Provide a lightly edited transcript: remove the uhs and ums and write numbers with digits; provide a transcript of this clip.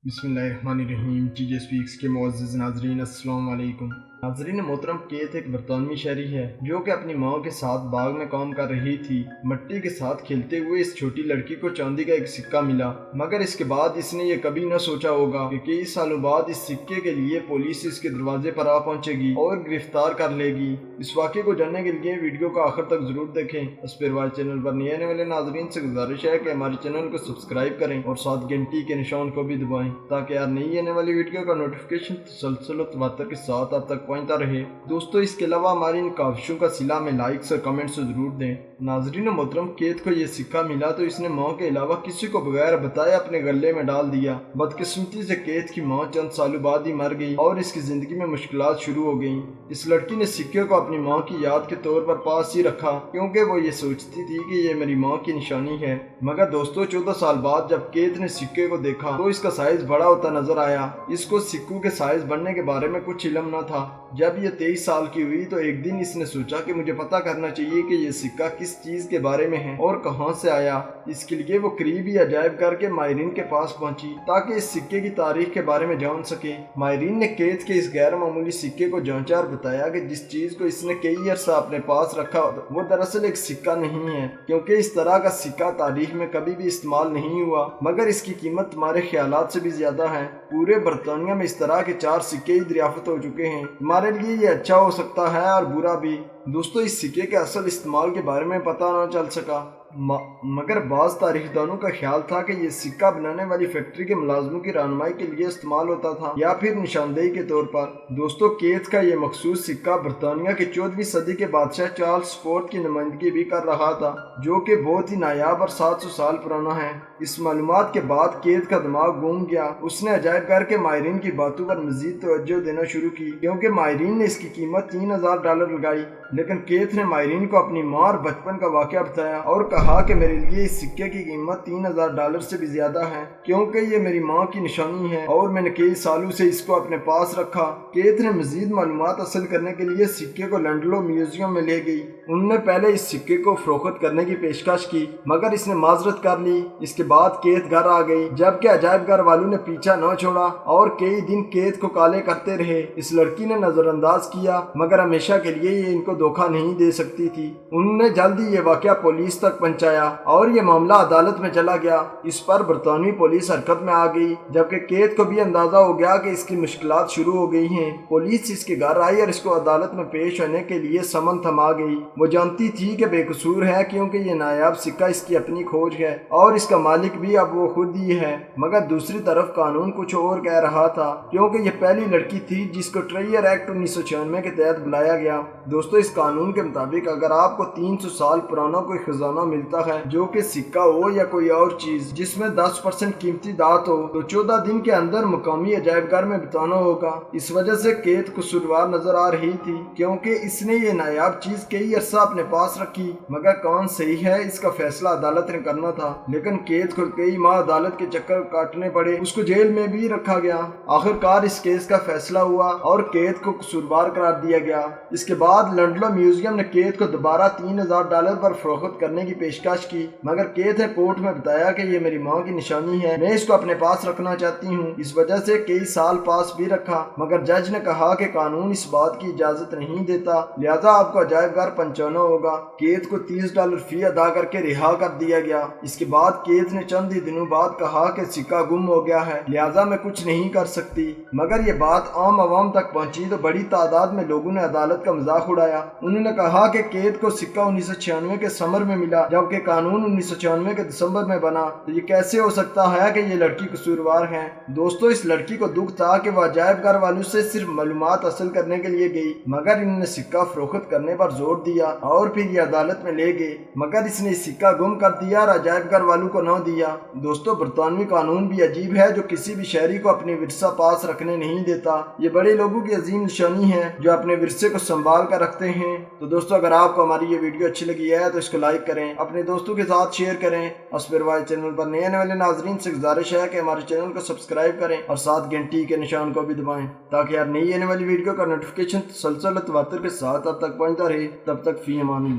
बिस्मिल्लाहिर्रहमानिर्रहीम। TJ speaks के मुअज़्ज़िज़ नाज़रीन, अस्सलाम वालेकुम। नाज़रीन मोहतरम, केत एक बरतानवी शहरी है जो कि अपनी माँ के साथ बाग में काम कर रही थी। मिट्टी के साथ खेलते हुए इस छोटी लड़की को चांदी का एक सिक्का मिला, मगर इसके बाद इसने ये कभी न सोचा होगा कि कई सालों बाद इस सिक्के के लिए पुलिस इसके दरवाजे पर आ पहुंचेगी और गिरफ्तार कर लेगी। इस वाक़े को जानने के लिए वीडियो को आखिर तक जरूर देखें। अस्पिरवाल चैनल पर नए आने वाले नाज़रीन से गुजारिश है कि हमारे चैनल को सब्सक्राइब करें और साथ घंटी के निशान को भी दबाएं ताकि यार नई आने वाली वीडियो का नोटिफिकेशन तसलसल और तवत्तर के साथ आप तक पहुंचता रहे। दोस्तों, इसके अलावा हमारी इन काविशों का सिला में लाइक्स और कमेंट्स जरूर दें। नाजरीन मोहतरम, केत को ये सिक्का मिला तो इसने माँ के अलावा किसी को बगैर बताए अपने गले में डाल दिया। बदकिस्मती से केत की माँ चंद सालों बाद ही मर गई और इसकी जिंदगी में मुश्किलात शुरू हो गईं। इस लड़की ने सिक्के को अपनी माँ की याद के तौर पर पास ही रखा क्योंकि वो ये सोचती थी कि ये मेरी माँ की निशानी है। मगर दोस्तों, 14 साल बाद जब केत ने सिक्के को देखा तो इसका साइज बड़ा होता नजर आया। इसको सिक्कों के साइज बढ़ने के बारे में कुछ इल्म न था। जब ये 23 साल की हुई तो एक दिन इसने सोचा कि मुझे पता करना चाहिए कि ये सिक्का किस चीज के बारे में है और कहां से आया। इसके लिए वो करीबी अजायब घर के माहिरीन के पास पहुंची ताकि इस सिक्के की तारीख के बारे में जान सके। माहिरीन ने केत के इस गैर मामूली सिक्के को जांचा और बताया कि जिस चीज को इसने कई अरसा अपने पास रखा वो दरअसल एक सिक्का नहीं है, क्योंकि इस तरह का सिक्का तारीख में कभी भी इस्तेमाल नहीं हुआ, मगर इसकी कीमत तुम्हारे ख्यालात से भी ज्यादा है। पूरे बरतानिया में इस तरह के 4 सिक्के ही दरियाफ्त हो चुके हैं। हमारे लिए ये अच्छा हो सकता है और बुरा भी। दोस्तों, इस सिक्के के असल इस्तेमाल के बारे में पता न चल सका, मगर बाज़ तारीखदानों का ख्याल था कि ये सिक्का बनाने वाली फैक्ट्री के मुलाजमों की रहनुमाई के लिए इस्तेमाल होता था या फिर निशानदेही के तौर पर। दोस्तों, केत का ये मखसूस सिक्का बरतानिया के 14वीं सदी के बादशाह चार्ल्स फोर्थ की नुमाइंदगी भी कर रहा था, जो कि बहुत ही नायाब और 700 साल पुराना है। इस मालूमात के बाद केत का दिमाग घूम गया। उसने अजायब घर के माहिरीन की बातों पर मजीद तवज्जो देना शुरू की क्योंकि माहिरीन ने इसकी कीमत $3000 लगाई। लेकिन केत ने माहिरीन को अपनी माँ और बचपन का वाक़या बताया और कहा कि मेरे लिए इस सिक्के की कीमत $3000 से भी ज्यादा है, क्योंकि ये मेरी माँ की निशानी है और मैंने कई सालों से इसको अपने पास रखा। केत ने मजीद मालूमात हासिल करने के लिए सिक्के को लंडलो म्यूजियम में ले गई। उन्होंने पहले इस सिक्के को फरोख्त करने की पेशकश की, मगर इसने माजरत कर ली। इसके बाद केत घर आ गई, जबकि अजायब घर वालों ने पीछा न छोड़ा और कई दिन केत को काले करते रहे। इस लड़की ने नजरअंदाज किया, मगर हमेशा के लिए ये इनको धोखा नहीं दे सकती थी। उन्होंने जल्दी ये वाकया पुलिस तक पहुंचाया और ये मामला अदालत में चला गया। इस पर बरतानवी पुलिस हरकत में आ गई, जबकि केत को भी अंदाजा हो गया कि इसकी मुश्किलात शुरू हो गई हैं। पुलिस इसके घर आई और इसको अदालत में पेश होने के लिए समन थमा गई। वो जानती थी कि बेकसूर है, क्योंकि ये नायाब सिक्का इसकी अपनी खोज है और इसका मालिक भी अब वो खुद ही है। मगर दूसरी तरफ कानून कुछ और कह रहा था, क्योंकि ये पहली लड़की थी जिसको ट्रेयर एक्ट 1996 के तहत बुलाया गया। दोस्तों, इस कानून के मुताबिक अगर आपको 300 साल पुराना कोई खजाना मिलता है, जो कि सिक्का हो या कोई और चीज जिसमें 10% कीमती दात हो, तो 14 दिन के अंदर मुकामी अजायब घर में बिताना होगा। इस वजह से केत कसूरवार नजर आ रही थी, क्योंकि इसने ये नायाब चीज कई अरसा अपने पास रखी। मगर कौन सही है, इसका फैसला अदालत ने करना था। लेकिन केत को कई माह अदालत के चक्कर काटने पड़े, उसको जेल में भी रखा गया। आखिरकार इस केस का फैसला हुआ और केत को कसूरवार करार दिया गया। इसके बाद लंडलो म्यूजियम ने केत को दोबारा $3000 पर फरोख्त करने की पेशकश की, मगर केत ने कोर्ट में बताया कि ये मेरी माँ की निशानी है, मैं इसको अपने पास रखना चाहती हूँ। इस वजह से कई साल पास भी रखा, मगर जज ने कहा कि कानून इस बात की इजाजत नहीं देता, लिहाजा आपको अजायब घर पहुंचाना होगा। केत को $30 फी अदा करके रिहा कर दिया गया। इसके बाद केत ने चंद ही दिनों बाद कहा कि सिक्का गुम हो गया है, लिहाजा मैं कुछ नहीं कर सकती। मगर ये बात आम आवाम तक पहुंची तो बड़ी तादाद में लोगों ने अदालत का मजाक उड़ाया। उन्होंने कहा कि केत को सिक्का 1996 के समर में मिला, जबकि कानून 1996 के दिसंबर में बना, तो ये कैसे हो सकता है कि ये लड़की कसूरवार है। दोस्तों, इस लड़की को दुख था कि वह अजायब घर वालों से सिर्फ मालूमात हासिल करने के लिए गई, मगर इन्होंने सिक्का फरोख्त करने पर जोर दिया और फिर ये अदालत में ले गए, मगर इसने सिक्का गुम कर दिया और अजायब घर वालों को न दिया। दोस्तों, बरतानवी कानून भी अजीब है, जो किसी भी शहरी को अपने विरसा पास रखने नहीं देता। ये बड़े लोगों की अजीम निशानी है जो अपने विरसे को संभाल कर रखते हैं। तो दोस्तों, अगर आपको हमारी ये वीडियो अच्छी लगी है तो इसको लाइक करें, अपने दोस्तों के साथ शेयर करें। अस्पिरवाल चैनल पर नए आने वाले नाजरीन से गुजारिश है कि हमारे चैनल को सब्सक्राइब करें और साथ घंटी के निशान को भी दबाएं ताकि यार नई आने वाली वीडियो का नोटिफिकेशन तसलसल तवत्तर के साथ अब तक पहुंचता रहे। तब तक फी अमान अल्लाह।